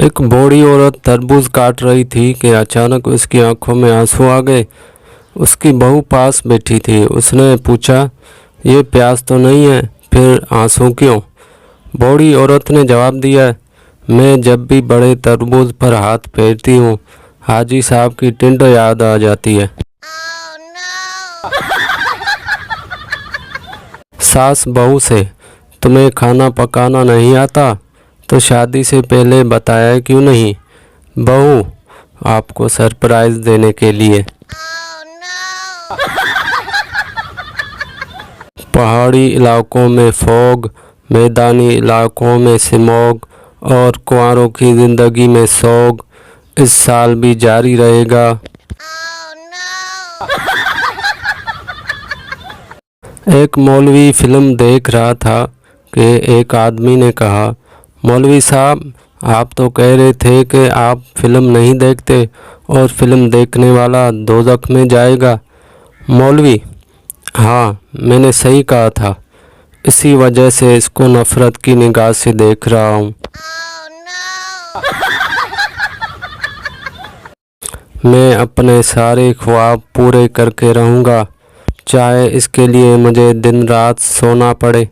एक बूढ़ी औरत तरबूज काट रही थी कि अचानक उसकी आंखों में आंसू आ गए। उसकी बहू पास बैठी थी। उसने पूछा, ये प्यास तो नहीं है, फिर आंसू क्यों? बूढ़ी औरत ने जवाब दिया, मैं जब भी बड़े तरबूज पर हाथ फेरती हूँ, हाजी साहब की टिंड याद आ जाती है। सास बहू से, तुम्हें खाना पकाना नहीं आता तो शादी से पहले बताया क्यों नहीं? बहू, आपको सरप्राइज देने के लिए। पहाड़ी इलाकों में फॉग, मैदानी इलाकों में स्मॉग और कुंवारों की ज़िंदगी में सोग इस साल भी जारी रहेगा। एक मौलवी फिल्म देख रहा था कि एक आदमी ने कहा, मौलवी साहब, आप तो कह रहे थे कि आप फिल्म नहीं देखते और फिल्म देखने वाला दोज़ख में जाएगा। मौलवी, हाँ, मैंने सही कहा था, इसी वजह से इसको नफ़रत की निगाह से देख रहा हूँ। मैं अपने सारे ख्वाब पूरे करके रहूँगा, चाहे इसके लिए मुझे दिन रात सोना पड़े।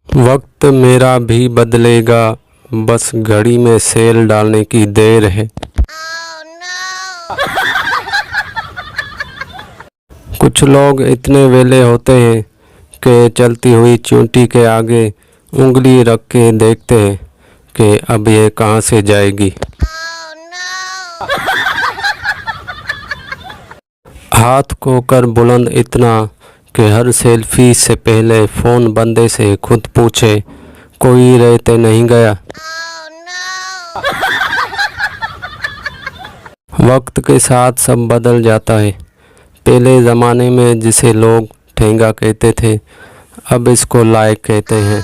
वक्त मेरा भी बदलेगा, बस घड़ी में सेल डालने की देर है। कुछ लोग इतने वेले होते हैं कि चलती हुई चींटी के आगे उंगली रख के देखते हैं कि अब ये कहाँ से जाएगी। हाथ को कर बुलंद इतना कि हर सेल्फी से पहले फ़ोन बंदे से खुद पूछे, कोई रहते नहीं गया। वक्त के साथ सब बदल जाता है। पहले ज़माने में जिसे लोग ठेंगा कहते थे, अब इसको लायक कहते हैं।